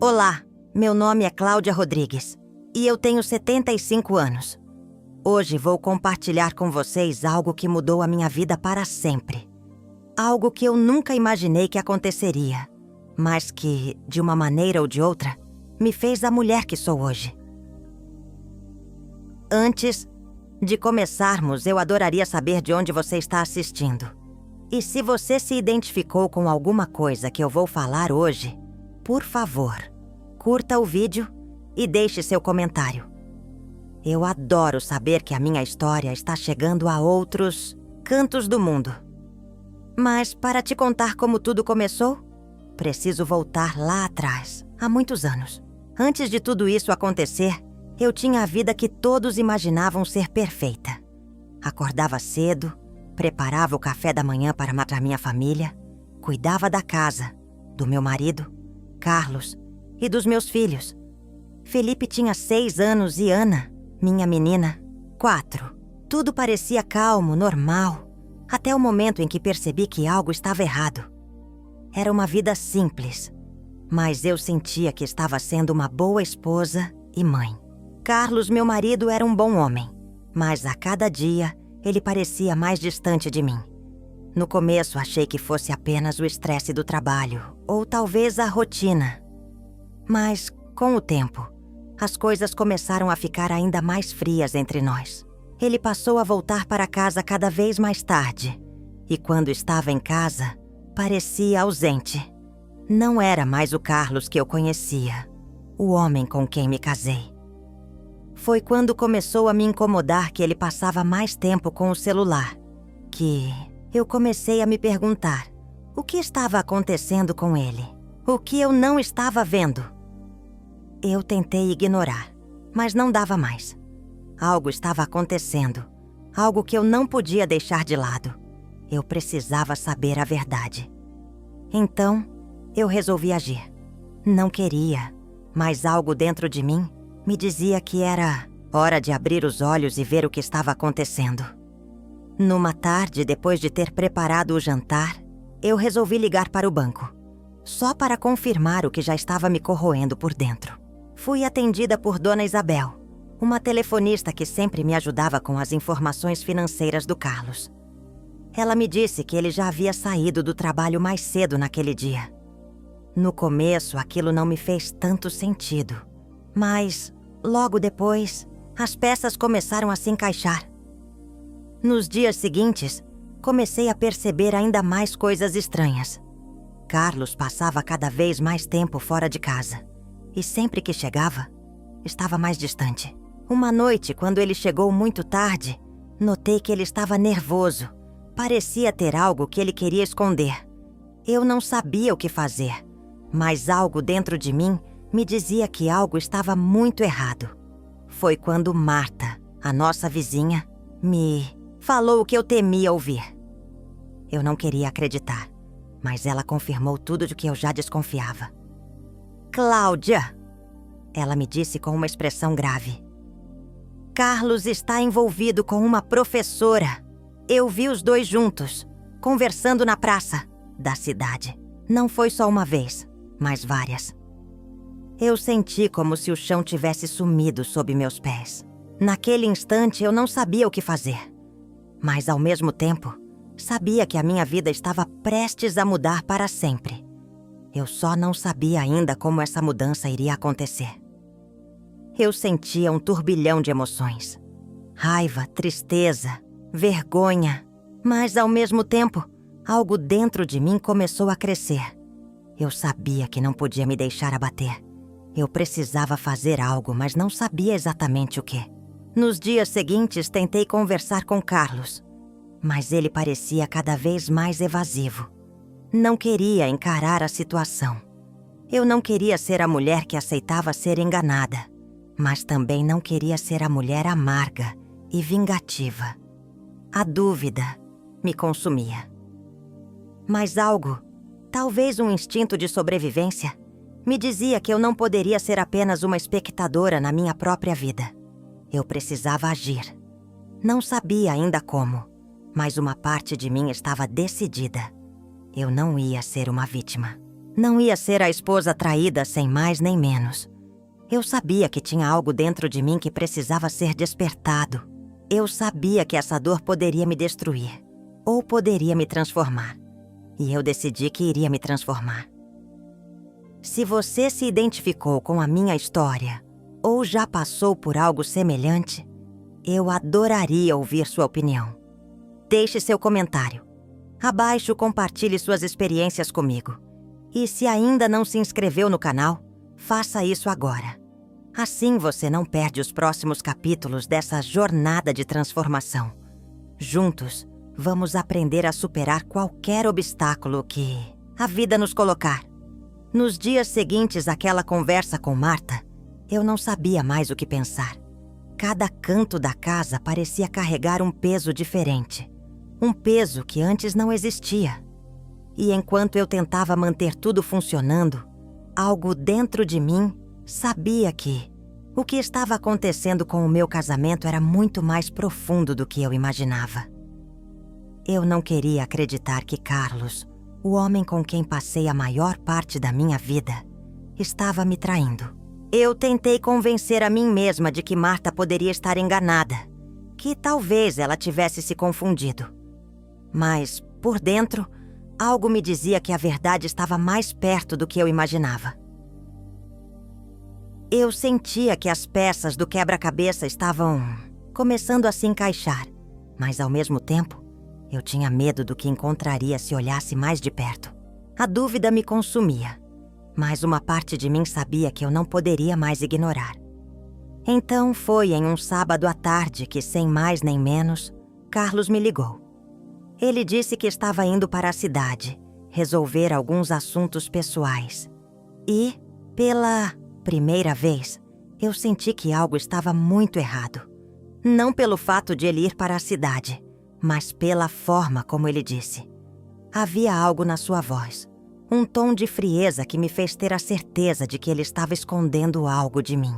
Olá, meu nome é Cláudia Rodrigues e eu tenho 75 anos. Hoje vou compartilhar com vocês algo que mudou a minha vida para sempre. Algo que eu nunca imaginei que aconteceria, mas que, de uma maneira ou de outra, me fez a mulher que sou hoje. Antes de começarmos, eu adoraria saber de onde você está assistindo. E se você se identificou com alguma coisa que eu vou falar hoje, por favor, curta o vídeo e deixe seu comentário. Eu adoro saber que a minha história está chegando a outros cantos do mundo. Mas para te contar como tudo começou, preciso voltar lá atrás, há muitos anos. Antes de tudo isso acontecer, eu tinha a vida que todos imaginavam ser perfeita. Acordava cedo, preparava o café da manhã para matar minha família, cuidava da casa, do meu marido, Carlos, e dos meus filhos. Felipe tinha 6 anos e Ana, minha menina, 4. Tudo parecia calmo, normal, até o momento em que percebi que algo estava errado. Era uma vida simples, mas eu sentia que estava sendo uma boa esposa e mãe. Carlos, meu marido, era um bom homem, mas a cada dia ele parecia mais distante de mim. No começo achei que fosse apenas o estresse do trabalho, ou talvez a rotina. Mas, com o tempo, as coisas começaram a ficar ainda mais frias entre nós. Ele passou a voltar para casa cada vez mais tarde, e quando estava em casa, parecia ausente. Não era mais o Carlos que eu conhecia, o homem com quem me casei. Foi quando começou a me incomodar que ele passava mais tempo com o celular, que eu comecei a me perguntar o que estava acontecendo com ele, o que eu não estava vendo. Eu tentei ignorar, mas não dava mais. Algo estava acontecendo, algo que eu não podia deixar de lado. Eu precisava saber a verdade. Então, eu resolvi agir. Não queria, mas algo dentro de mim me dizia que era hora de abrir os olhos e ver o que estava acontecendo. Numa tarde, depois de ter preparado o jantar, eu resolvi ligar para o banco, só para confirmar o que já estava me corroendo por dentro. Fui atendida por Dona Isabel, uma telefonista que sempre me ajudava com as informações financeiras do Carlos. Ela me disse que ele já havia saído do trabalho mais cedo naquele dia. No começo, aquilo não me fez tanto sentido, mas, logo depois, as peças começaram a se encaixar. Nos dias seguintes, comecei a perceber ainda mais coisas estranhas. Carlos passava cada vez mais tempo fora de casa, e sempre que chegava, estava mais distante. Uma noite, quando ele chegou muito tarde, notei que ele estava nervoso. Parecia ter algo que ele queria esconder. Eu não sabia o que fazer, mas algo dentro de mim me dizia que algo estava muito errado. Foi quando Marta, a nossa vizinha, me falou o que eu temia ouvir. Eu não queria acreditar, mas ela confirmou tudo de que eu já desconfiava. Cláudia, ela me disse com uma expressão grave. Carlos está envolvido com uma professora. Eu vi os dois juntos, conversando na praça da cidade. Não foi só uma vez, mas várias. Eu senti como se o chão tivesse sumido sob meus pés. Naquele instante eu não sabia o que fazer. Mas ao mesmo tempo, sabia que a minha vida estava prestes a mudar para sempre. Eu só não sabia ainda como essa mudança iria acontecer. Eu sentia um turbilhão de emoções. Raiva, tristeza, vergonha. Mas ao mesmo tempo, algo dentro de mim começou a crescer. Eu sabia que não podia me deixar abater. Eu precisava fazer algo, mas não sabia exatamente o que. Nos dias seguintes, tentei conversar com Carlos, mas ele parecia cada vez mais evasivo. Não queria encarar a situação. Eu não queria ser a mulher que aceitava ser enganada, mas também não queria ser a mulher amarga e vingativa. A dúvida me consumia. Mas algo, talvez um instinto de sobrevivência, me dizia que eu não poderia ser apenas uma espectadora na minha própria vida. Eu precisava agir. Não sabia ainda como, mas uma parte de mim estava decidida. Eu não ia ser uma vítima. Não ia ser a esposa traída sem mais nem menos. Eu sabia que tinha algo dentro de mim que precisava ser despertado. Eu sabia que essa dor poderia me destruir, ou poderia me transformar. E eu decidi que iria me transformar. Se você se identificou com a minha história, ou já passou por algo semelhante, eu adoraria ouvir sua opinião. Deixe seu comentário. Abaixo, compartilhe suas experiências comigo. E se ainda não se inscreveu no canal, faça isso agora. Assim você não perde os próximos capítulos dessa jornada de transformação. Juntos, vamos aprender a superar qualquer obstáculo que a vida nos colocar. Nos dias seguintes àquela conversa com Marta, eu não sabia mais o que pensar. Cada canto da casa parecia carregar um peso diferente. Um peso que antes não existia. E enquanto eu tentava manter tudo funcionando, algo dentro de mim sabia que o que estava acontecendo com o meu casamento era muito mais profundo do que eu imaginava. Eu não queria acreditar que Carlos, o homem com quem passei a maior parte da minha vida, estava me traindo. Eu tentei convencer a mim mesma de que Marta poderia estar enganada, que talvez ela tivesse se confundido. Mas, por dentro, algo me dizia que a verdade estava mais perto do que eu imaginava. Eu sentia que as peças do quebra-cabeça estavam começando a se encaixar, mas ao mesmo tempo, eu tinha medo do que encontraria se olhasse mais de perto. A dúvida me consumia, mas uma parte de mim sabia que eu não poderia mais ignorar. Então foi em um sábado à tarde que, sem mais nem menos, Carlos me ligou. Ele disse que estava indo para a cidade, resolver alguns assuntos pessoais. E, pela primeira vez, eu senti que algo estava muito errado. Não pelo fato de ele ir para a cidade, mas pela forma como ele disse. Havia algo na sua voz, um tom de frieza que me fez ter a certeza de que ele estava escondendo algo de mim.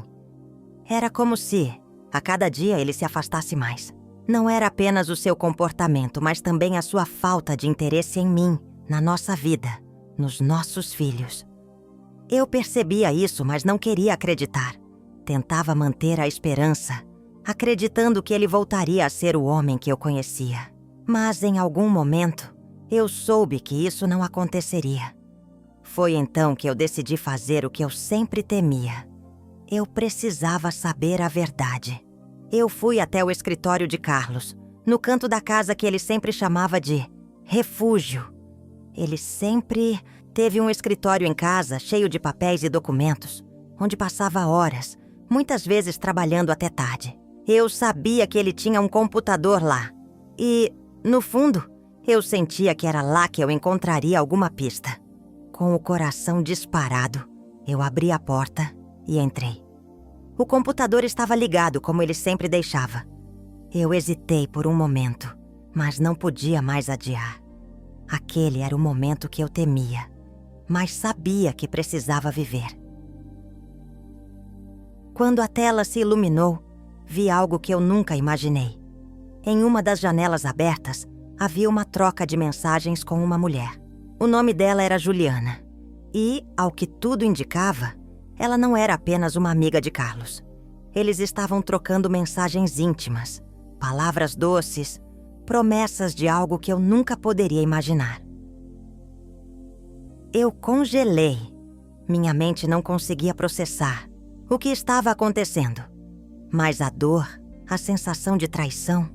Era como se, a cada dia, ele se afastasse mais. Não era apenas o seu comportamento, mas também a sua falta de interesse em mim, na nossa vida, nos nossos filhos. Eu percebia isso, mas não queria acreditar. Tentava manter a esperança, acreditando que ele voltaria a ser o homem que eu conhecia. Mas em algum momento, eu soube que isso não aconteceria. Foi então que eu decidi fazer o que eu sempre temia. Eu precisava saber a verdade. Eu fui até o escritório de Carlos, no canto da casa que ele sempre chamava de refúgio. Ele sempre teve um escritório em casa cheio de papéis e documentos, onde passava horas, muitas vezes trabalhando até tarde. Eu sabia que ele tinha um computador lá. E, no fundo, eu sentia que era lá que eu encontraria alguma pista. Com o coração disparado, eu abri a porta e entrei. O computador estava ligado como ele sempre deixava. Eu hesitei por um momento, mas não podia mais adiar. Aquele era o momento que eu temia, mas sabia que precisava viver. Quando a tela se iluminou, vi algo que eu nunca imaginei. Em uma das janelas abertas, havia uma troca de mensagens com uma mulher. O nome dela era Juliana. E, ao que tudo indicava, ela não era apenas uma amiga de Carlos. Eles estavam trocando mensagens íntimas, palavras doces, promessas de algo que eu nunca poderia imaginar. Eu congelei. Minha mente não conseguia processar o que estava acontecendo. Mas a dor, a sensação de traição,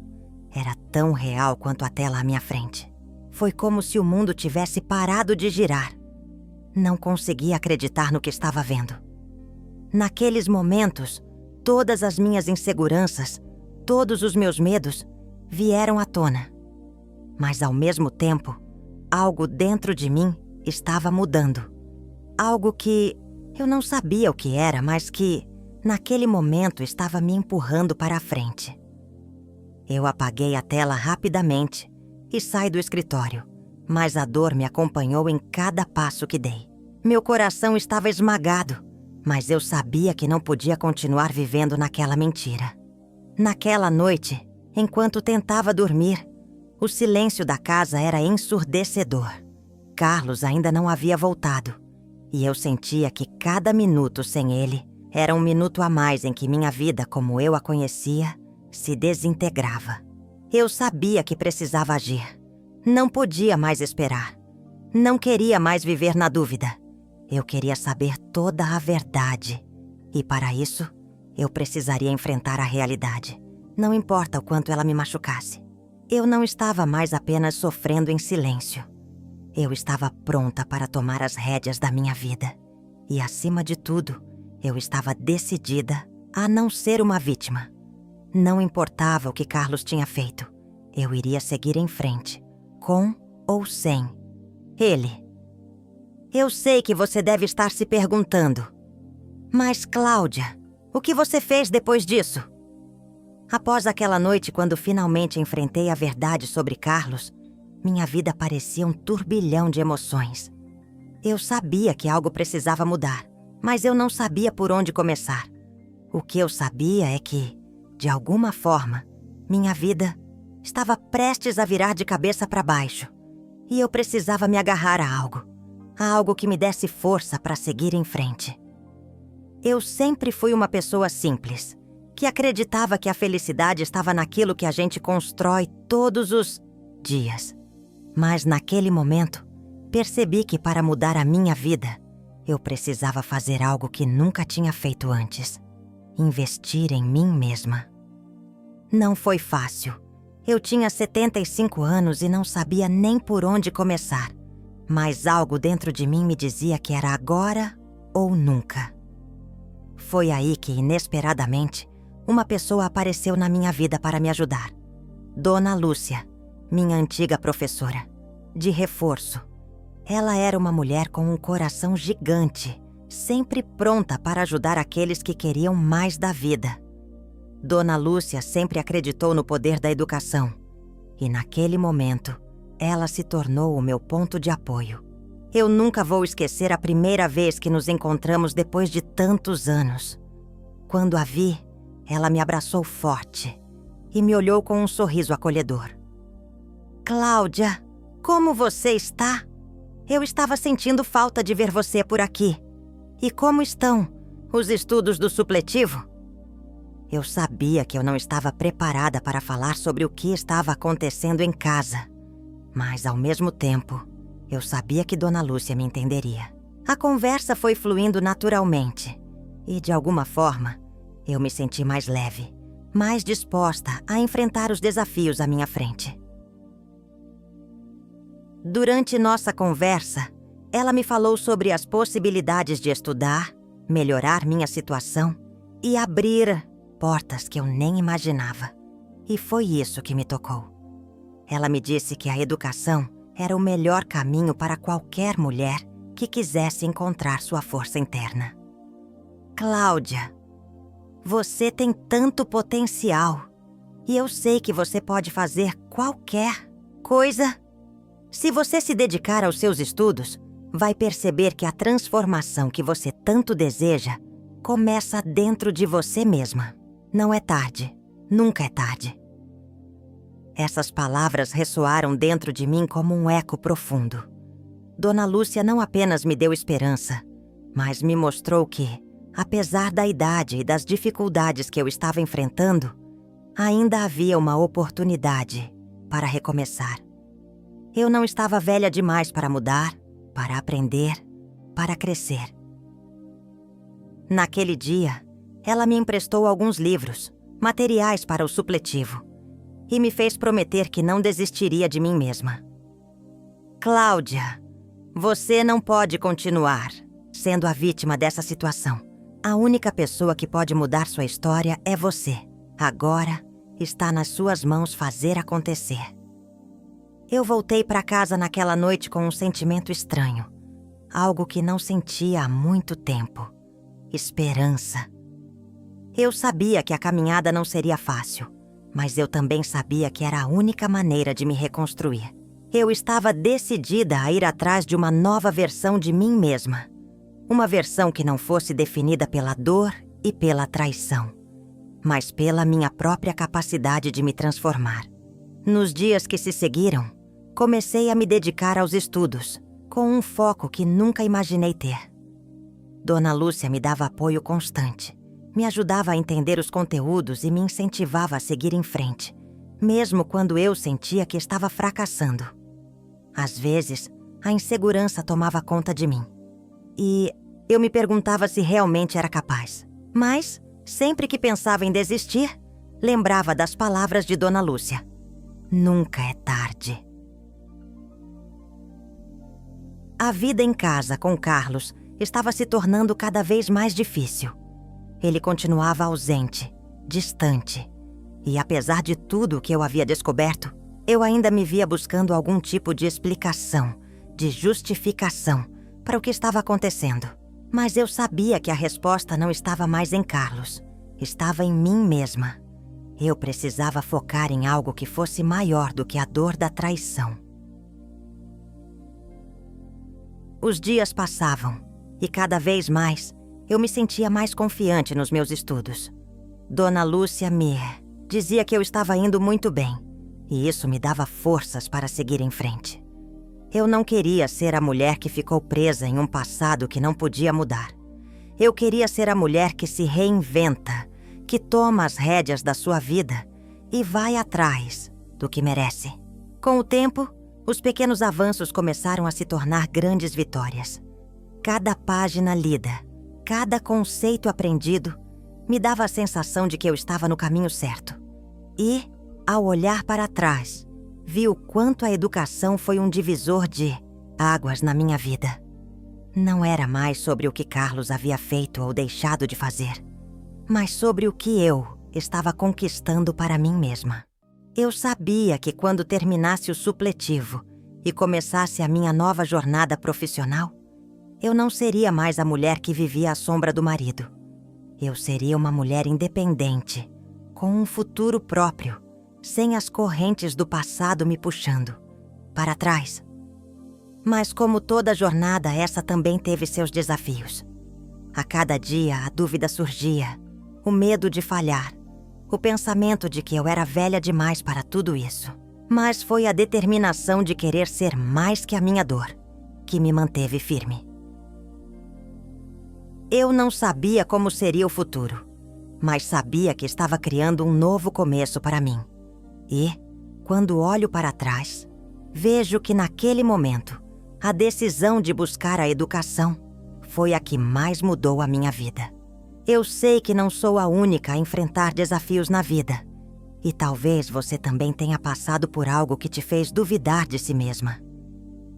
era tão real quanto a tela à minha frente. Foi como se o mundo tivesse parado de girar. Não conseguia acreditar no que estava vendo. Naqueles momentos, todas as minhas inseguranças, todos os meus medos, vieram à tona. Mas, ao mesmo tempo, algo dentro de mim estava mudando. Algo que eu não sabia o que era, mas que, naquele momento, estava me empurrando para a frente. Eu apaguei a tela rapidamente e saí do escritório, mas a dor me acompanhou em cada passo que dei. Meu coração estava esmagado, mas eu sabia que não podia continuar vivendo naquela mentira. Naquela noite, enquanto tentava dormir, o silêncio da casa era ensurdecedor. Carlos ainda não havia voltado, E eu sentia que cada minuto sem ele era um minuto a mais em que minha vida, como eu a conhecia, se desintegrava. Eu sabia que precisava agir. Não podia mais esperar. Não queria mais viver na dúvida. Eu queria saber toda a verdade. E para isso, eu precisaria enfrentar a realidade. Não importa o quanto ela me machucasse. Eu não estava mais apenas sofrendo em silêncio. Eu estava pronta para tomar as rédeas da minha vida. E, acima de tudo, eu estava decidida a não ser uma vítima. Não importava o que Carlos tinha feito. Eu iria seguir em frente, com ou sem ele. Eu sei que você deve estar se perguntando: mas, Cláudia, o que você fez depois disso? Após aquela noite, quando finalmente enfrentei a verdade sobre Carlos, minha vida parecia um turbilhão de emoções. Eu sabia que algo precisava mudar, mas eu não sabia por onde começar. O que eu sabia é que, de alguma forma, minha vida estava prestes a virar de cabeça para baixo. E eu precisava me agarrar a algo que me desse força para seguir em frente. Eu sempre fui uma pessoa simples, que acreditava que a felicidade estava naquilo que a gente constrói todos os dias. Mas naquele momento, percebi que para mudar a minha vida, eu precisava fazer algo que nunca tinha feito antes: investir em mim mesma. Não foi fácil. Eu tinha 75 anos e não sabia nem por onde começar. Mas algo dentro de mim me dizia que era agora ou nunca. Foi aí que, inesperadamente, uma pessoa apareceu na minha vida para me ajudar. Dona Lúcia, minha antiga professora, de reforço. Ela era uma mulher com um coração gigante, sempre pronta para ajudar aqueles que queriam mais da vida. Dona Lúcia sempre acreditou no poder da educação. E naquele momento, ela se tornou o meu ponto de apoio. Eu nunca vou esquecer a primeira vez que nos encontramos depois de tantos anos. Quando a vi, ela me abraçou forte e me olhou com um sorriso acolhedor. Cláudia, como você está? Eu estava sentindo falta de ver você por aqui. E como estão os estudos do supletivo? Eu sabia que eu não estava preparada para falar sobre o que estava acontecendo em casa. Mas, ao mesmo tempo, eu sabia que Dona Lúcia me entenderia. A conversa foi fluindo naturalmente. E, de alguma forma, eu me senti mais leve, mais disposta a enfrentar os desafios à minha frente. Durante nossa conversa, ela me falou sobre as possibilidades de estudar, melhorar minha situação e abrir portas que eu nem imaginava. E foi isso que me tocou. Ela me disse que a educação era o melhor caminho para qualquer mulher que quisesse encontrar sua força interna. Cláudia, você tem tanto potencial. E eu sei que você pode fazer qualquer coisa. Se você se dedicar aos seus estudos, vai perceber que a transformação que você tanto deseja começa dentro de você mesma. Não é tarde. Nunca é tarde. Essas palavras ressoaram dentro de mim como um eco profundo. Dona Lúcia não apenas me deu esperança, mas me mostrou que, apesar da idade e das dificuldades que eu estava enfrentando, ainda havia uma oportunidade para recomeçar. Eu não estava velha demais para mudar, para aprender, para crescer. Naquele dia, ela me emprestou alguns livros, materiais para o supletivo, e me fez prometer que não desistiria de mim mesma. Cláudia, você não pode continuar sendo a vítima dessa situação. A única pessoa que pode mudar sua história é você. Agora, está nas suas mãos fazer acontecer. Eu voltei para casa naquela noite com um sentimento estranho. Algo que não sentia há muito tempo. Esperança. Eu sabia que a caminhada não seria fácil, mas eu também sabia que era a única maneira de me reconstruir. Eu estava decidida a ir atrás de uma nova versão de mim mesma. Uma versão que não fosse definida pela dor e pela traição, mas pela minha própria capacidade de me transformar. Nos dias que se seguiram, comecei a me dedicar aos estudos, com um foco que nunca imaginei ter. Dona Lúcia me dava apoio constante, me ajudava a entender os conteúdos e me incentivava a seguir em frente, mesmo quando eu sentia que estava fracassando. Às vezes, a insegurança tomava conta de mim. E eu me perguntava se realmente era capaz. Mas, sempre que pensava em desistir, lembrava das palavras de Dona Lúcia. Nunca é tarde. A vida em casa com Carlos estava se tornando cada vez mais difícil. Ele continuava ausente, distante. E apesar de tudo o que eu havia descoberto, eu ainda me via buscando algum tipo de explicação, de justificação para o que estava acontecendo. Mas eu sabia que a resposta não estava mais em Carlos. Estava em mim mesma. Eu precisava focar em algo que fosse maior do que a dor da traição. Os dias passavam e cada vez mais eu me sentia mais confiante nos meus estudos. Dona Lúcia me dizia que eu estava indo muito bem e isso me dava forças para seguir em frente. Eu não queria ser a mulher que ficou presa em um passado que não podia mudar. Eu queria ser a mulher que se reinventa, que toma as rédeas da sua vida e vai atrás do que merece. Com o tempo, os pequenos avanços começaram a se tornar grandes vitórias. Cada página lida, cada conceito aprendido, me dava a sensação de que eu estava no caminho certo. E, ao olhar para trás, vi o quanto a educação foi um divisor de águas na minha vida. Não era mais sobre o que Carlos havia feito ou deixado de fazer, mas sobre o que eu estava conquistando para mim mesma. Eu sabia que quando terminasse o supletivo e começasse a minha nova jornada profissional, eu não seria mais a mulher que vivia à sombra do marido. Eu seria uma mulher independente, com um futuro próprio, sem as correntes do passado me puxando para trás. Mas como toda jornada, essa também teve seus desafios. A cada dia a dúvida surgia, o medo de falhar, o pensamento de que eu era velha demais para tudo isso. Mas foi a determinação de querer ser mais que a minha dor que me manteve firme. Eu não sabia como seria o futuro, mas sabia que estava criando um novo começo para mim. E, quando olho para trás, vejo que naquele momento, a decisão de buscar a educação foi a que mais mudou a minha vida. Eu sei que não sou a única a enfrentar desafios na vida. E talvez você também tenha passado por algo que te fez duvidar de si mesma.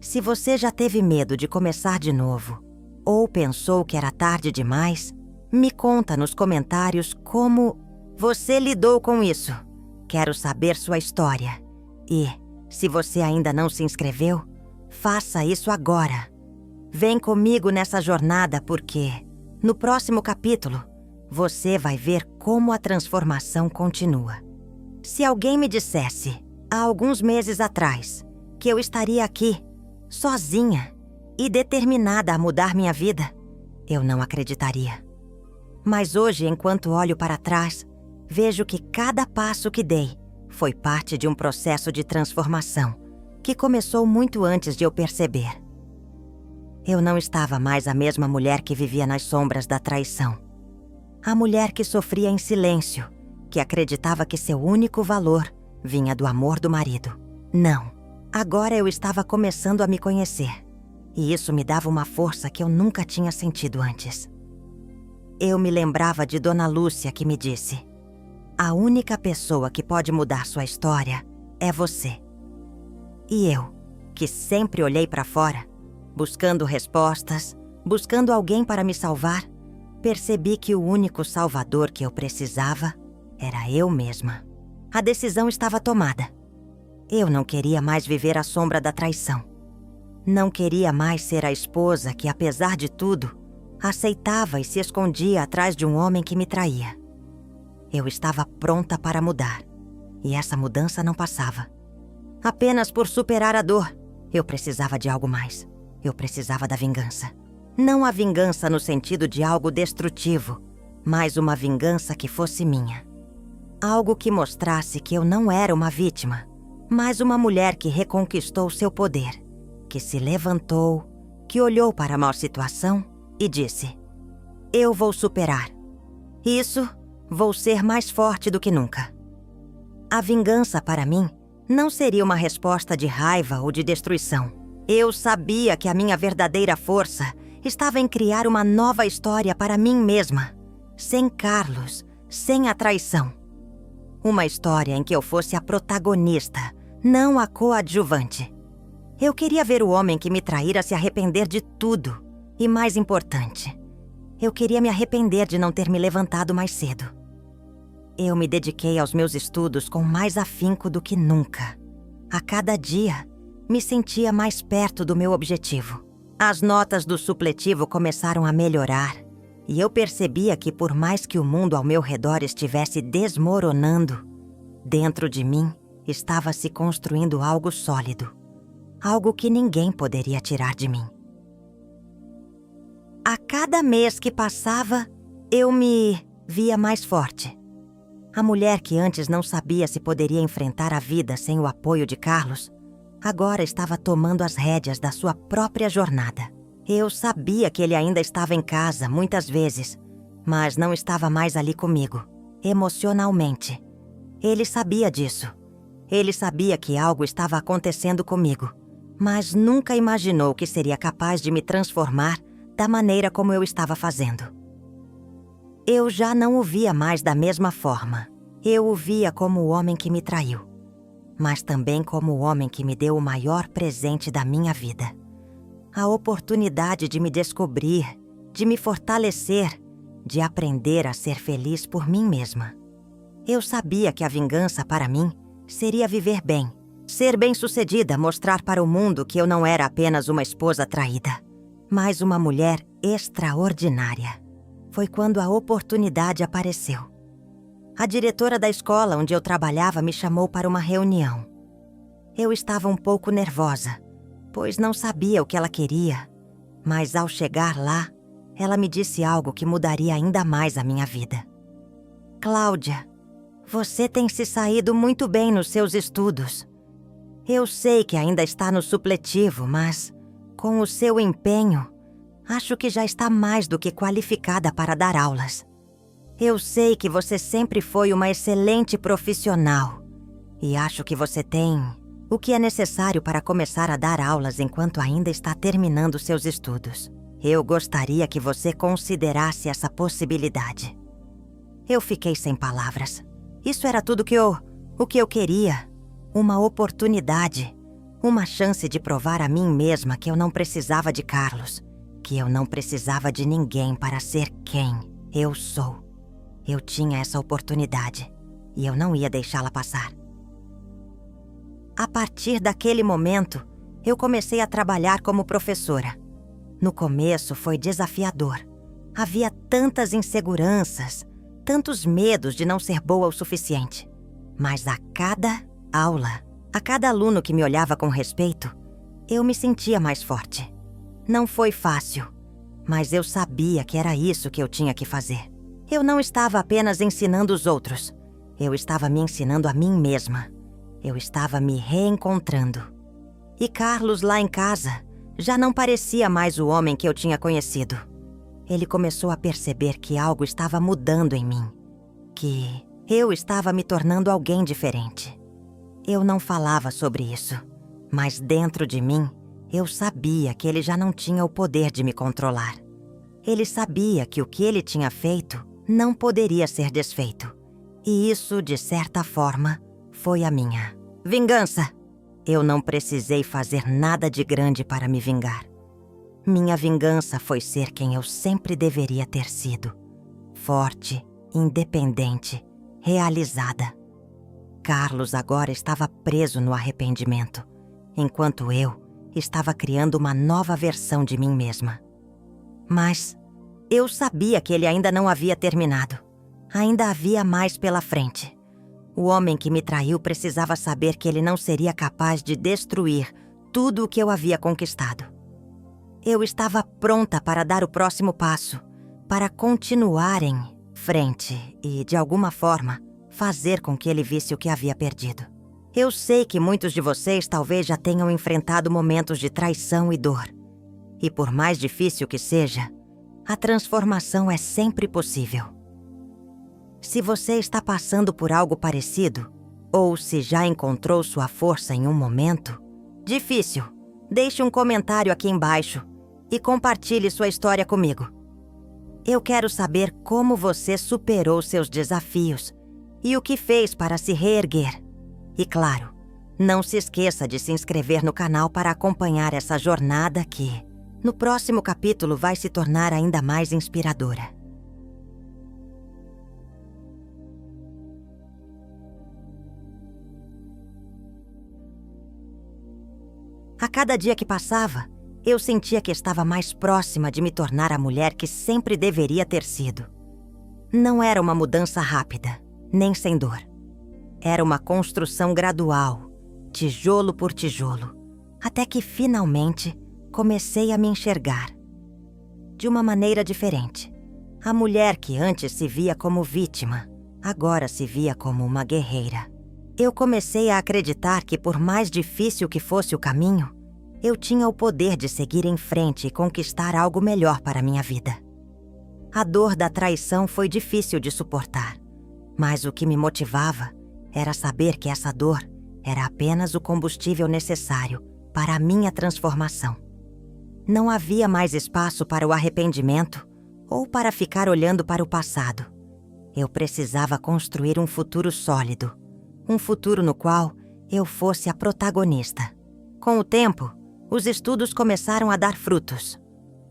Se você já teve medo de começar de novo, ou pensou que era tarde demais, me conta nos comentários como você lidou com isso. Quero saber sua história. E, se você ainda não se inscreveu, faça isso agora. Vem comigo nessa jornada porque, no próximo capítulo, você vai ver como a transformação continua. Se alguém me dissesse, há alguns meses atrás, que eu estaria aqui, sozinha e determinada a mudar minha vida, eu não acreditaria. Mas hoje, enquanto olho para trás, vejo que cada passo que dei foi parte de um processo de transformação que começou muito antes de eu perceber. Eu não estava mais a mesma mulher que vivia nas sombras da traição. A mulher que sofria em silêncio, que acreditava que seu único valor vinha do amor do marido. Não. Agora eu estava começando a me conhecer. E isso me dava uma força que eu nunca tinha sentido antes. Eu me lembrava de Dona Lúcia que me disse: a única pessoa que pode mudar sua história é você. E eu, que sempre olhei para fora, buscando respostas, buscando alguém para me salvar, percebi que o único salvador que eu precisava era eu mesma. A decisão estava tomada. Eu não queria mais viver à sombra da traição. Não queria mais ser a esposa que, apesar de tudo, aceitava e se escondia atrás de um homem que me traía. Eu estava pronta para mudar, e essa mudança não passava. Apenas por superar a dor, eu precisava de algo mais. Eu precisava da vingança. Não a vingança no sentido de algo destrutivo, mas uma vingança que fosse minha. Algo que mostrasse que eu não era uma vítima, mas uma mulher que reconquistou seu poder, que se levantou, que olhou para a má situação e disse: eu vou superar. Isso, vou ser mais forte do que nunca. A vingança, para mim, não seria uma resposta de raiva ou de destruição. Eu sabia que a minha verdadeira força estava em criar uma nova história para mim mesma, sem Carlos, sem a traição. Uma história em que eu fosse a protagonista, não a coadjuvante. Eu queria ver o homem que me traíra se arrepender de tudo. E mais importante, eu queria me arrepender de não ter me levantado mais cedo. Eu me dediquei aos meus estudos com mais afinco do que nunca. A cada dia, me sentia mais perto do meu objetivo. As notas do supletivo começaram a melhorar e eu percebia que, por mais que o mundo ao meu redor estivesse desmoronando, dentro de mim estava se construindo algo sólido, algo que ninguém poderia tirar de mim. A cada mês que passava, eu me via mais forte. A mulher que antes não sabia se poderia enfrentar a vida sem o apoio de Carlos, agora estava tomando as rédeas da sua própria jornada. Eu sabia que ele ainda estava em casa, muitas vezes, mas não estava mais ali comigo, emocionalmente. Ele sabia disso. Ele sabia que algo estava acontecendo comigo, mas nunca imaginou que seria capaz de me transformar da maneira como eu estava fazendo. Eu já não o via mais da mesma forma. Eu o via como o homem que me traiu, mas também como o homem que me deu o maior presente da minha vida. A oportunidade de me descobrir, de me fortalecer, de aprender a ser feliz por mim mesma. Eu sabia que a vingança para mim seria viver bem, ser bem-sucedida, mostrar para o mundo que eu não era apenas uma esposa traída, mas uma mulher extraordinária. Foi quando a oportunidade apareceu. A diretora da escola onde eu trabalhava me chamou para uma reunião. Eu estava um pouco nervosa, pois não sabia o que ela queria, mas ao chegar lá, ela me disse algo que mudaria ainda mais a minha vida. Cláudia, você tem se saído muito bem nos seus estudos. Eu sei que ainda está no supletivo, mas, com o seu empenho, acho que já está mais do que qualificada para dar aulas. Eu sei que você sempre foi uma excelente profissional e acho que você tem o que é necessário para começar a dar aulas enquanto ainda está terminando seus estudos. Eu gostaria que você considerasse essa possibilidade. Eu fiquei sem palavras. Isso era tudo o que eu queria. Uma oportunidade, uma chance de provar a mim mesma que eu não precisava de Carlos, que eu não precisava de ninguém para ser quem eu sou. Eu tinha essa oportunidade e eu não ia deixá-la passar. A partir daquele momento, eu comecei a trabalhar como professora. No começo foi desafiador. Havia tantas inseguranças, tantos medos de não ser boa o suficiente. Mas a cada aula, a cada aluno que me olhava com respeito, eu me sentia mais forte. Não foi fácil, mas eu sabia que era isso que eu tinha que fazer. Eu não estava apenas ensinando os outros. Eu estava me ensinando a mim mesma. Eu estava me reencontrando. E Carlos, lá em casa, já não parecia mais o homem que eu tinha conhecido. Ele começou a perceber que algo estava mudando em mim. Que eu estava me tornando alguém diferente. Eu não falava sobre isso, mas dentro de mim, eu sabia que ele já não tinha o poder de me controlar. Ele sabia que o que ele tinha feito não poderia ser desfeito. E isso, de certa forma, foi a minha vingança. Eu não precisei fazer nada de grande para me vingar. Minha vingança foi ser quem eu sempre deveria ter sido. Forte, independente, realizada. Carlos agora estava preso no arrependimento, enquanto eu estava criando uma nova versão de mim mesma. Mas eu sabia que ele ainda não havia terminado. Ainda havia mais pela frente. O homem que me traiu precisava saber que ele não seria capaz de destruir tudo o que eu havia conquistado. Eu estava pronta para dar o próximo passo, para continuar em frente e, de alguma forma, fazer com que ele visse o que havia perdido. Eu sei que muitos de vocês talvez já tenham enfrentado momentos de traição e dor. E por mais difícil que seja, A transformação é sempre possível. Se você está passando por algo parecido, ou se já encontrou sua força em um momento difícil, deixe um comentário aqui embaixo e compartilhe sua história comigo. Eu quero saber como você superou seus desafios e o que fez para se reerguer. E claro, não se esqueça de se inscrever no canal para acompanhar essa jornada que, no próximo capítulo, vai se tornar ainda mais inspiradora. A cada dia que passava, eu sentia que estava mais próxima de me tornar a mulher que sempre deveria ter sido. Não era uma mudança rápida, nem sem dor. Era uma construção gradual, tijolo por tijolo, até que finalmente comecei a me enxergar. De uma maneira diferente. A mulher que antes se via como vítima, agora se via como uma guerreira. Eu comecei a acreditar que, por mais difícil que fosse o caminho, eu tinha o poder de seguir em frente e conquistar algo melhor para minha vida. A dor da traição foi difícil de suportar, mas o que me motivava era saber que essa dor era apenas o combustível necessário para a minha transformação. Não havia mais espaço para o arrependimento ou para ficar olhando para o passado. Eu precisava construir um futuro sólido, um futuro no qual eu fosse a protagonista. Com o tempo, os estudos começaram a dar frutos.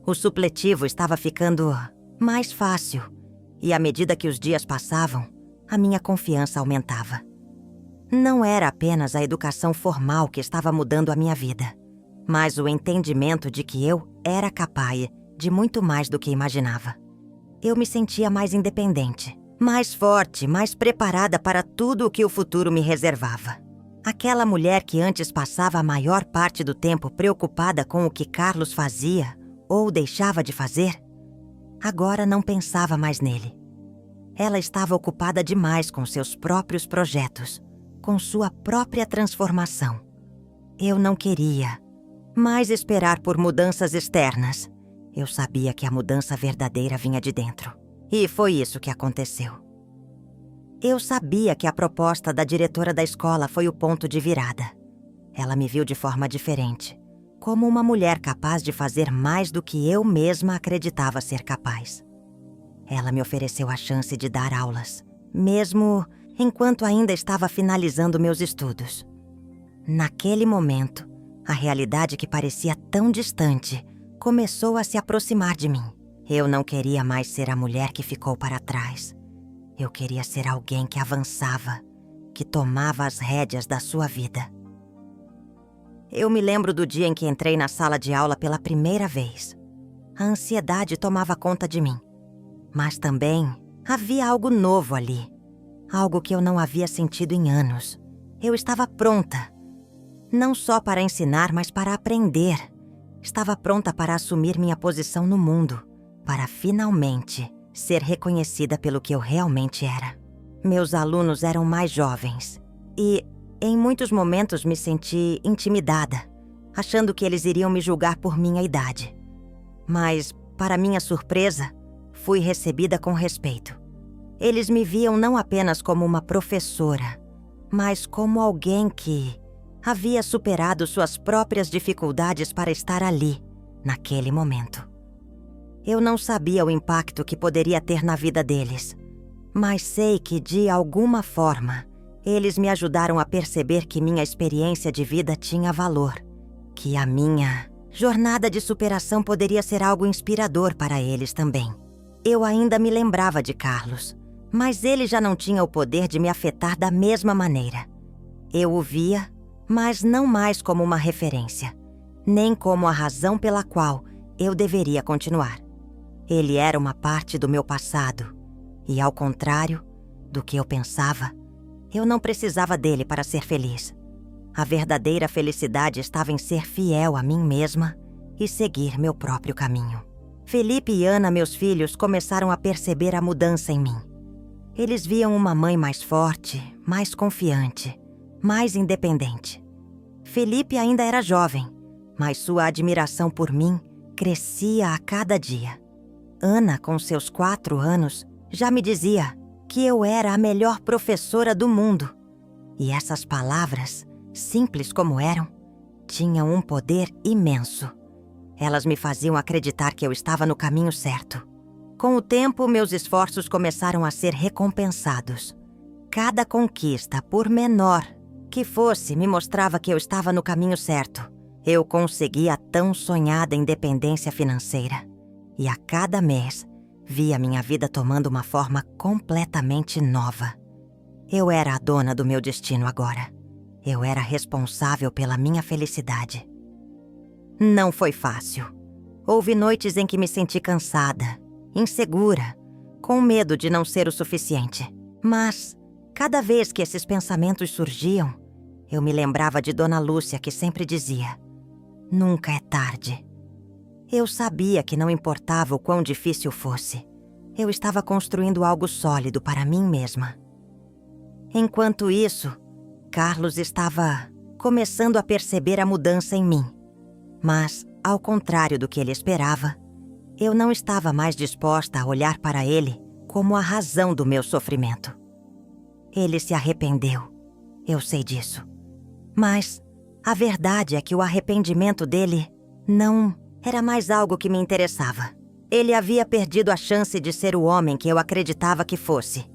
O supletivo estava ficando mais fácil e, à medida que os dias passavam, a minha confiança aumentava. Não era apenas a educação formal que estava mudando a minha vida, mas o entendimento de que eu era capaz de muito mais do que imaginava. Eu me sentia mais independente, mais forte, mais preparada para tudo o que o futuro me reservava. Aquela mulher que antes passava a maior parte do tempo preocupada com o que Carlos fazia ou deixava de fazer, agora não pensava mais nele. Ela estava ocupada demais com seus próprios projetos, com sua própria transformação. Eu não queria mais esperar por mudanças externas. Eu sabia que a mudança verdadeira vinha de dentro. E foi isso que aconteceu. Eu sabia que a proposta da diretora da escola foi o ponto de virada. Ela me viu de forma diferente, como uma mulher capaz de fazer mais do que eu mesma acreditava ser capaz. Ela me ofereceu a chance de dar aulas, mesmo enquanto ainda estava finalizando meus estudos. Naquele momento, a realidade que parecia tão distante começou a se aproximar de mim. Eu não queria mais ser a mulher que ficou para trás. Eu queria ser alguém que avançava, que tomava as rédeas da sua vida. Eu me lembro do dia em que entrei na sala de aula pela primeira vez. A ansiedade tomava conta de mim. Mas também havia algo novo ali. Algo que eu não havia sentido em anos. Eu estava pronta. Não só para ensinar, mas para aprender. Estava pronta para assumir minha posição no mundo. Para finalmente ser reconhecida pelo que eu realmente era. Meus alunos eram mais jovens. E, em muitos momentos, me senti intimidada, achando que eles iriam me julgar por minha idade. Mas, para minha surpresa, fui recebida com respeito. Eles me viam não apenas como uma professora, mas como alguém que havia superado suas próprias dificuldades para estar ali, naquele momento. Eu não sabia o impacto que poderia ter na vida deles, mas sei que, de alguma forma, eles me ajudaram a perceber que minha experiência de vida tinha valor, que a minha jornada de superação poderia ser algo inspirador para eles também. Eu ainda me lembrava de Carlos, mas ele já não tinha o poder de me afetar da mesma maneira. Eu o via, mas não mais como uma referência, nem como a razão pela qual eu deveria continuar. Ele era uma parte do meu passado, e ao contrário do que eu pensava, eu não precisava dele para ser feliz. A verdadeira felicidade estava em ser fiel a mim mesma e seguir meu próprio caminho. Felipe e Ana, meus filhos, começaram a perceber a mudança em mim. Eles viam uma mãe mais forte, mais confiante, mais independente. Felipe ainda era jovem, mas sua admiração por mim crescia a cada dia. Ana, com seus 4 anos, já me dizia que eu era a melhor professora do mundo. E essas palavras, simples como eram, tinham um poder imenso. Elas me faziam acreditar que eu estava no caminho certo. Com o tempo, meus esforços começaram a ser recompensados. Cada conquista, por menor que fosse, me mostrava que eu estava no caminho certo. Eu conseguia a tão sonhada independência financeira. E a cada mês, via minha vida tomando uma forma completamente nova. Eu era a dona do meu destino agora. Eu era responsável pela minha felicidade. Não foi fácil. Houve noites em que me senti cansada, insegura, com medo de não ser o suficiente. Mas, cada vez que esses pensamentos surgiam, eu me lembrava de Dona Lúcia, que sempre dizia: nunca é tarde. Eu sabia que não importava o quão difícil fosse. Eu estava construindo algo sólido para mim mesma. Enquanto isso, Carlos estava começando a perceber a mudança em mim. Mas, ao contrário do que ele esperava, eu não estava mais disposta a olhar para ele como a razão do meu sofrimento. Ele se arrependeu, eu sei disso. Mas a verdade é que o arrependimento dele não era mais algo que me interessava. Ele havia perdido a chance de ser o homem que eu acreditava que fosse.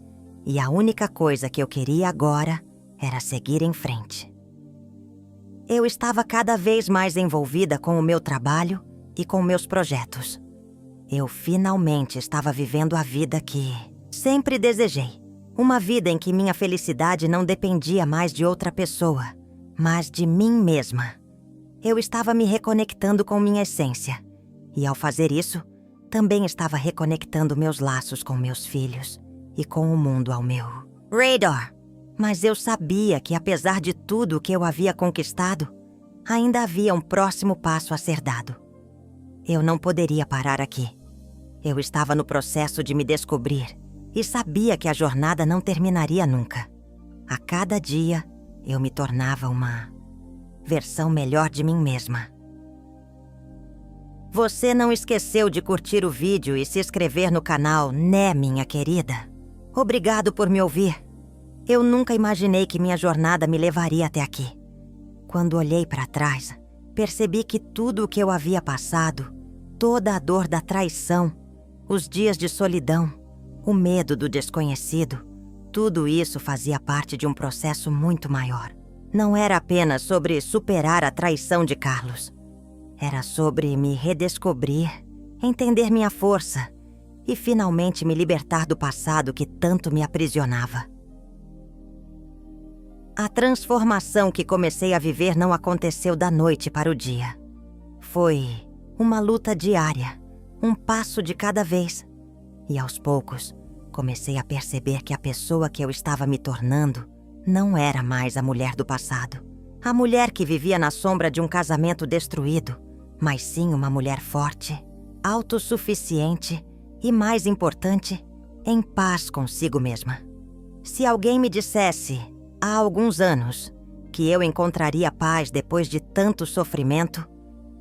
E a única coisa que eu queria agora era seguir em frente. Eu estava cada vez mais envolvida com o meu trabalho e com meus projetos. Eu finalmente estava vivendo a vida que sempre desejei. Uma vida em que minha felicidade não dependia mais de outra pessoa, mas de mim mesma. Eu estava me reconectando com minha essência. E ao fazer isso, também estava reconectando meus laços com meus filhos e com o mundo ao meu redor. Mas eu sabia que, apesar de tudo o que eu havia conquistado, ainda havia um próximo passo a ser dado. Eu não poderia parar aqui. Eu estava no processo de me descobrir e sabia que a jornada não terminaria nunca. A cada dia, eu me tornava uma versão melhor de mim mesma. Você não esqueceu de curtir o vídeo e se inscrever no canal, né, minha querida? Obrigado por me ouvir. Eu nunca imaginei que minha jornada me levaria até aqui. Quando olhei para trás, percebi que tudo o que eu havia passado, toda a dor da traição, os dias de solidão, o medo do desconhecido, tudo isso fazia parte de um processo muito maior. Não era apenas sobre superar a traição de Carlos. Era sobre me redescobrir, entender minha força e finalmente me libertar do passado que tanto me aprisionava. A transformação que comecei a viver não aconteceu da noite para o dia. Foi uma luta diária, um passo de cada vez. E aos poucos, comecei a perceber que a pessoa que eu estava me tornando não era mais a mulher do passado. A mulher que vivia na sombra de um casamento destruído, mas sim uma mulher forte, autossuficiente e, mais importante, em paz consigo mesma. Se alguém me dissesse, há alguns anos, que eu encontraria paz depois de tanto sofrimento,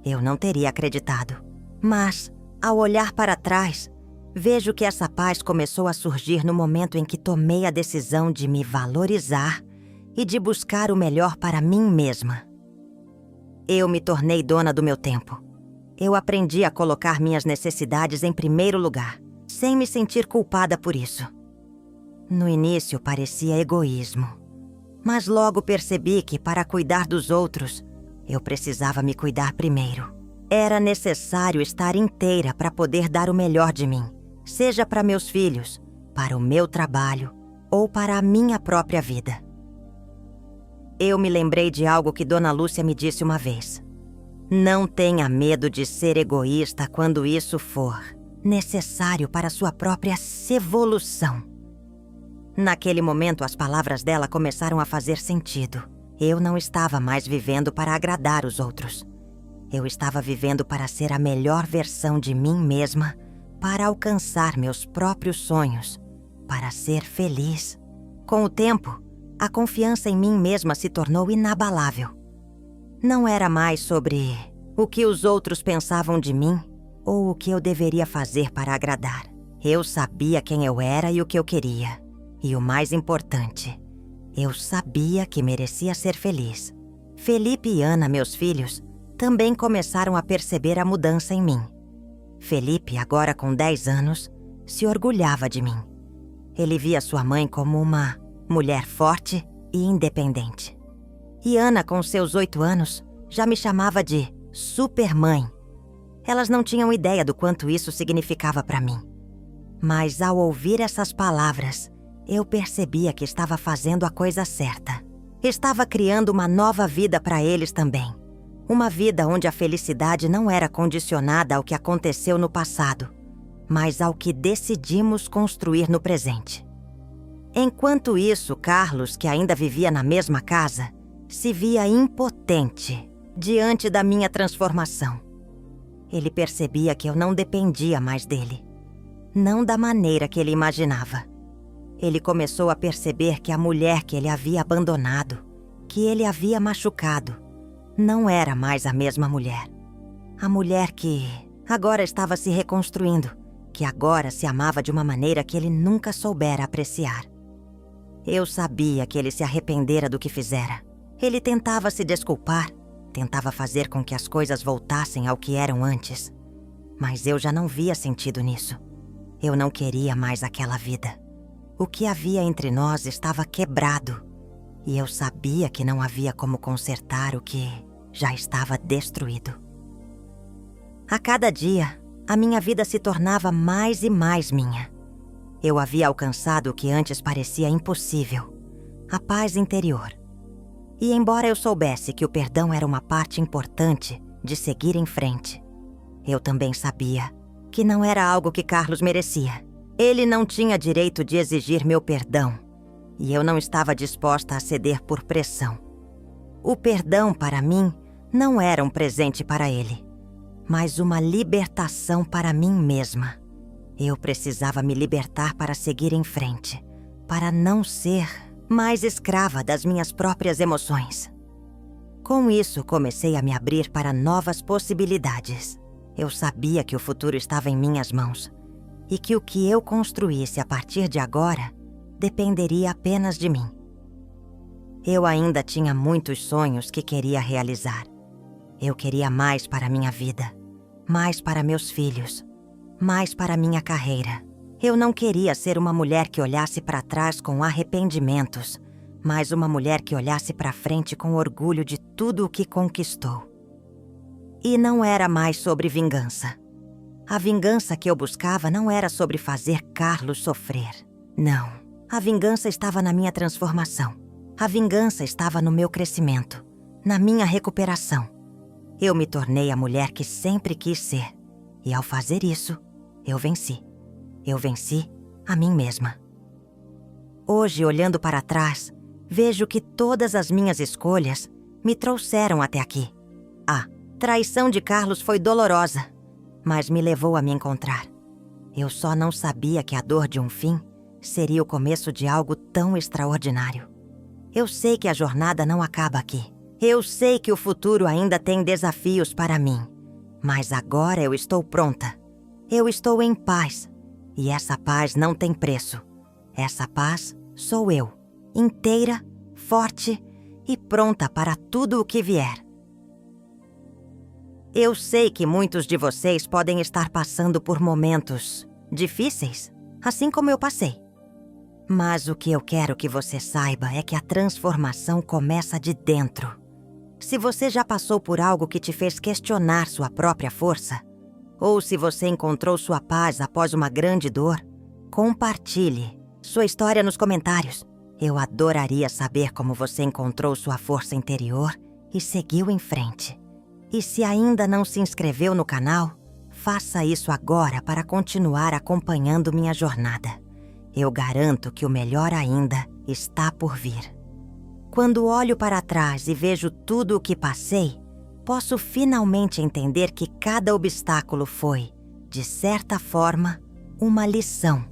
eu não teria acreditado. Mas, ao olhar para trás, vejo que essa paz começou a surgir no momento em que tomei a decisão de me valorizar e de buscar o melhor para mim mesma. Eu me tornei dona do meu tempo. Eu aprendi a colocar minhas necessidades em primeiro lugar, sem me sentir culpada por isso. No início parecia egoísmo, mas logo percebi que para cuidar dos outros, eu precisava me cuidar primeiro. Era necessário estar inteira para poder dar o melhor de mim, seja para meus filhos, para o meu trabalho ou para a minha própria vida. Eu me lembrei de algo que Dona Lúcia me disse uma vez. Não tenha medo de ser egoísta quando isso for necessário para sua própria evolução. Naquele momento, as palavras dela começaram a fazer sentido. Eu não estava mais vivendo para agradar os outros. Eu estava vivendo para ser a melhor versão de mim mesma, para alcançar meus próprios sonhos, para ser feliz. Com o tempo, a confiança em mim mesma se tornou inabalável. Não era mais sobre o que os outros pensavam de mim, ou o que eu deveria fazer para agradar. Eu sabia quem eu era e o que eu queria. E o mais importante, eu sabia que merecia ser feliz. Felipe e Ana, meus filhos, também começaram a perceber a mudança em mim. Felipe, agora com 10 anos, se orgulhava de mim. Ele via sua mãe como uma mulher forte e independente. E Ana, com seus 8 anos, já me chamava de Supermãe. Elas não tinham ideia do quanto isso significava para mim. Mas ao ouvir essas palavras, eu percebia que estava fazendo a coisa certa. Estava criando uma nova vida para eles também. Uma vida onde a felicidade não era condicionada ao que aconteceu no passado, mas ao que decidimos construir no presente. Enquanto isso, Carlos, que ainda vivia na mesma casa, se via impotente diante da minha transformação. Ele percebia que eu não dependia mais dele, não da maneira que ele imaginava. Ele começou a perceber que a mulher que ele havia abandonado, que ele havia machucado, não era mais a mesma mulher. A mulher que agora estava se reconstruindo, que agora se amava de uma maneira que ele nunca soubera apreciar. Eu sabia que ele se arrependera do que fizera. Ele tentava se desculpar, tentava fazer com que as coisas voltassem ao que eram antes. Mas eu já não via sentido nisso. Eu não queria mais aquela vida. O que havia entre nós estava quebrado. E eu sabia que não havia como consertar o que já estava destruído. A cada dia, a minha vida se tornava mais e mais minha. Eu havia alcançado o que antes parecia impossível, a paz interior. E embora eu soubesse que o perdão era uma parte importante de seguir em frente, eu também sabia que não era algo que Carlos merecia. Ele não tinha direito de exigir meu perdão. E eu não estava disposta a ceder por pressão. O perdão, para mim, não era um presente para ele, mas uma libertação para mim mesma. Eu precisava me libertar para seguir em frente, para não ser mais escrava das minhas próprias emoções. Com isso, comecei a me abrir para novas possibilidades. Eu sabia que o futuro estava em minhas mãos e que o que eu construísse a partir de agora dependeria apenas de mim. Eu ainda tinha muitos sonhos que queria realizar. Eu queria mais para minha vida, mais para meus filhos, mais para minha carreira. Eu não queria ser uma mulher que olhasse para trás com arrependimentos, mas uma mulher que olhasse para frente com orgulho de tudo o que conquistou. E não era mais sobre vingança. A vingança que eu buscava não era sobre fazer Carlos sofrer. Não. A vingança estava na minha transformação. A vingança estava no meu crescimento, na minha recuperação. Eu me tornei a mulher que sempre quis ser. E ao fazer isso, eu venci. Eu venci a mim mesma. Hoje, olhando para trás, vejo que todas as minhas escolhas me trouxeram até aqui. A traição de Carlos foi dolorosa, mas me levou a me encontrar. Eu só não sabia que a dor de um fim seria o começo de algo tão extraordinário. Eu sei que a jornada não acaba aqui. Eu sei que o futuro ainda tem desafios para mim. Mas agora eu estou pronta. Eu estou em paz. E essa paz não tem preço. Essa paz sou eu, inteira, forte e pronta para tudo o que vier. Eu sei que muitos de vocês podem estar passando por momentos difíceis, assim como eu passei. Mas o que eu quero que você saiba é que a transformação começa de dentro. Se você já passou por algo que te fez questionar sua própria força, ou se você encontrou sua paz após uma grande dor, compartilhe sua história nos comentários. Eu adoraria saber como você encontrou sua força interior e seguiu em frente. E se ainda não se inscreveu no canal, faça isso agora para continuar acompanhando minha jornada. Eu garanto que o melhor ainda está por vir. Quando olho para trás e vejo tudo o que passei, posso finalmente entender que cada obstáculo foi, de certa forma, uma lição.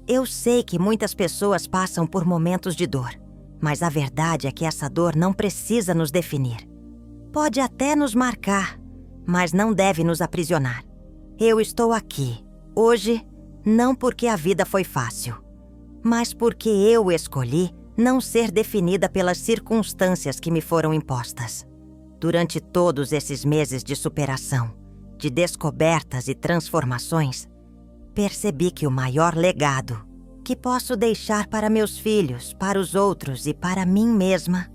Eu sei que muitas pessoas passam por momentos de dor, mas a verdade é que essa dor não precisa nos definir. Pode até nos marcar, mas não deve nos aprisionar. Eu estou aqui, hoje, não porque a vida foi fácil, mas porque eu escolhi não ser definida pelas circunstâncias que me foram impostas. Durante todos esses meses de superação, de descobertas e transformações, percebi que o maior legado que posso deixar para meus filhos, para os outros e para mim mesma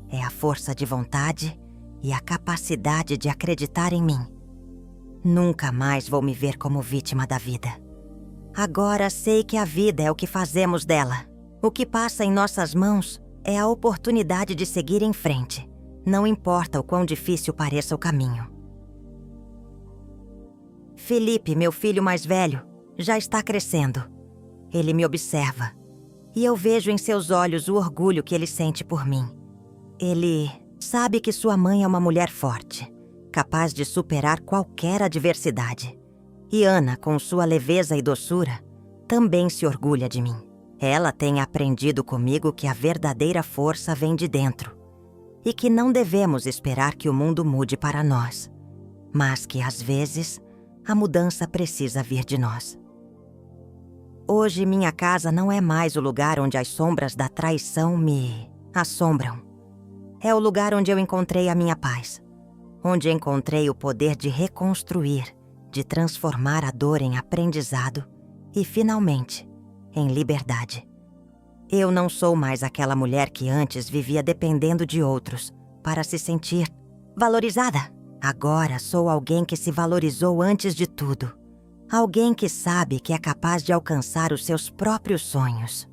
é a força de vontade e a capacidade de acreditar em mim. Nunca mais vou me ver como vítima da vida. Agora sei que a vida é o que fazemos dela. O que passa em nossas mãos é a oportunidade de seguir em frente. Não importa o quão difícil pareça o caminho. Felipe, meu filho mais velho, já está crescendo. Ele me observa e eu vejo em seus olhos o orgulho que ele sente por mim. Ele sabe que sua mãe é uma mulher forte, capaz de superar qualquer adversidade. E Ana, com sua leveza e doçura, também se orgulha de mim. Ela tem aprendido comigo que a verdadeira força vem de dentro e que não devemos esperar que o mundo mude para nós, mas que, às vezes, a mudança precisa vir de nós. Hoje, minha casa não é mais o lugar onde as sombras da traição me assombram. É o lugar onde eu encontrei a minha paz, onde encontrei o poder de reconstruir, de transformar a dor em aprendizado e, finalmente, em liberdade. Eu não sou mais aquela mulher que antes vivia dependendo de outros para se sentir valorizada. Agora sou alguém que se valorizou antes de tudo. Alguém que sabe que é capaz de alcançar os seus próprios sonhos.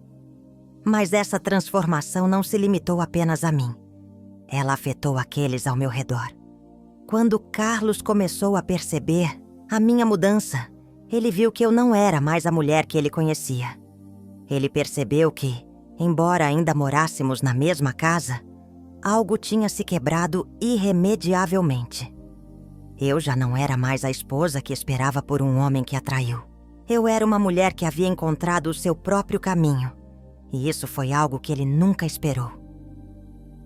Mas essa transformação não se limitou apenas a mim. Ela afetou aqueles ao meu redor. Quando Carlos começou a perceber a minha mudança, ele viu que eu não era mais a mulher que ele conhecia. Ele percebeu que, embora ainda morássemos na mesma casa, algo tinha se quebrado irremediavelmente. Eu já não era mais a esposa que esperava por um homem que a traiu. Eu era uma mulher que havia encontrado o seu próprio caminho, e isso foi algo que ele nunca esperou.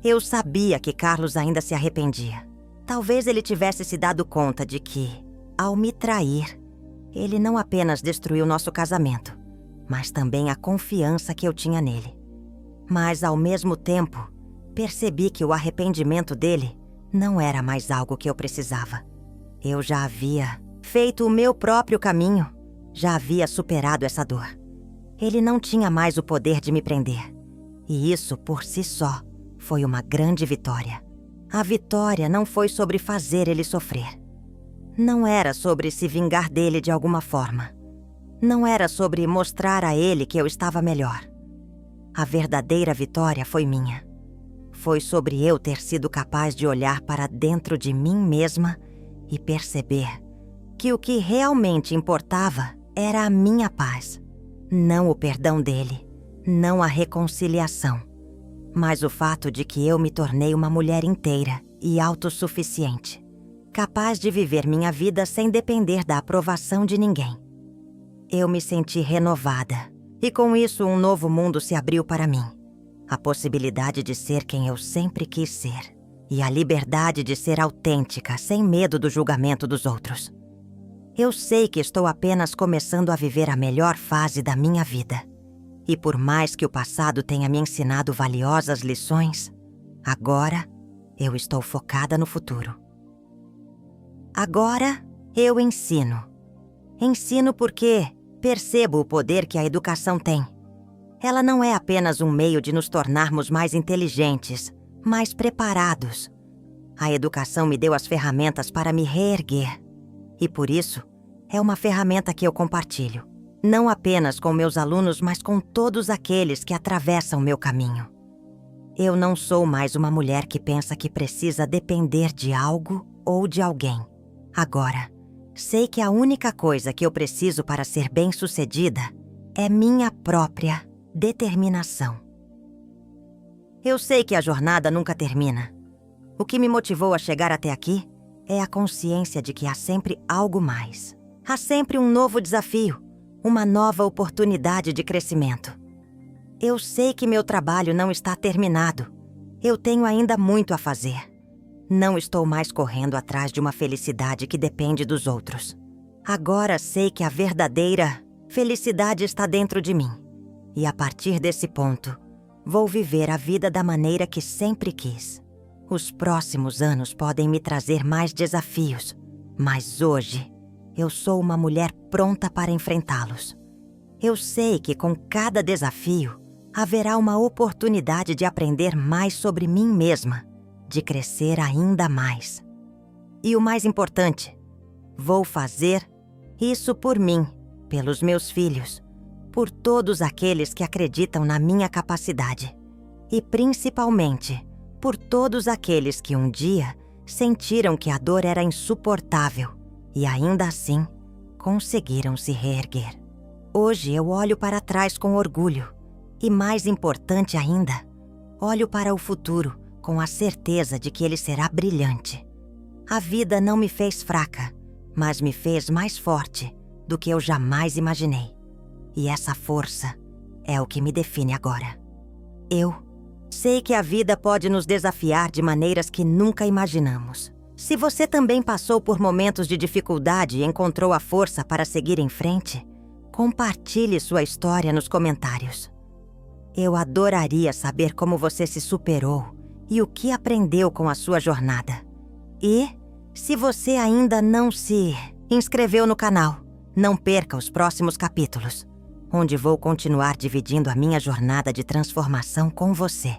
Eu sabia que Carlos ainda se arrependia. Talvez ele tivesse se dado conta de que, ao me trair, ele não apenas destruiu nosso casamento, mas também a confiança que eu tinha nele. Mas, ao mesmo tempo, percebi que o arrependimento dele não era mais algo que eu precisava. Eu já havia feito o meu próprio caminho, já havia superado essa dor. Ele não tinha mais o poder de me prender. E isso, por si só, foi uma grande vitória. A vitória não foi sobre fazer ele sofrer. Não era sobre se vingar dele de alguma forma. Não era sobre mostrar a ele que eu estava melhor. A verdadeira vitória foi minha. Foi sobre eu ter sido capaz de olhar para dentro de mim mesma e perceber que o que realmente importava era a minha paz. Não o perdão dele, não a reconciliação, mas o fato de que eu me tornei uma mulher inteira e autossuficiente, capaz de viver minha vida sem depender da aprovação de ninguém. Eu me senti renovada, e com isso um novo mundo se abriu para mim. A possibilidade de ser quem eu sempre quis ser, e a liberdade de ser autêntica, sem medo do julgamento dos outros. Eu sei que estou apenas começando a viver a melhor fase da minha vida. E por mais que o passado tenha me ensinado valiosas lições, agora eu estou focada no futuro. Agora eu ensino. Ensino porque percebo o poder que a educação tem. Ela não é apenas um meio de nos tornarmos mais inteligentes, mais preparados. A educação me deu as ferramentas para me reerguer. E por isso, é uma ferramenta que eu compartilho. Não apenas com meus alunos, mas com todos aqueles que atravessam meu caminho. Eu não sou mais uma mulher que pensa que precisa depender de algo ou de alguém. Agora, sei que a única coisa que eu preciso para ser bem-sucedida é minha própria determinação. Eu sei que a jornada nunca termina. O que me motivou a chegar até aqui é a consciência de que há sempre algo mais. Há sempre um novo desafio, uma nova oportunidade de crescimento. Eu sei que meu trabalho não está terminado. Eu tenho ainda muito a fazer. Não estou mais correndo atrás de uma felicidade que depende dos outros. Agora sei que a verdadeira felicidade está dentro de mim. E a partir desse ponto, vou viver a vida da maneira que sempre quis. Os próximos anos podem me trazer mais desafios, mas hoje eu sou uma mulher pronta para enfrentá-los. Eu sei que com cada desafio haverá uma oportunidade de aprender mais sobre mim mesma, de crescer ainda mais. E o mais importante, vou fazer isso por mim, pelos meus filhos, por todos aqueles que acreditam na minha capacidade e principalmente por todos aqueles que um dia sentiram que a dor era insuportável e ainda assim conseguiram se reerguer. Hoje eu olho para trás com orgulho e, mais importante ainda, olho para o futuro com a certeza de que ele será brilhante. A vida não me fez fraca, mas me fez mais forte do que eu jamais imaginei. E essa força é o que me define agora. Eu sei que a vida pode nos desafiar de maneiras que nunca imaginamos. Se você também passou por momentos de dificuldade e encontrou a força para seguir em frente, compartilhe sua história nos comentários. Eu adoraria saber como você se superou e o que aprendeu com a sua jornada. E, se você ainda não se inscreveu no canal, não perca os próximos capítulos, onde vou continuar dividindo a minha jornada de transformação com você.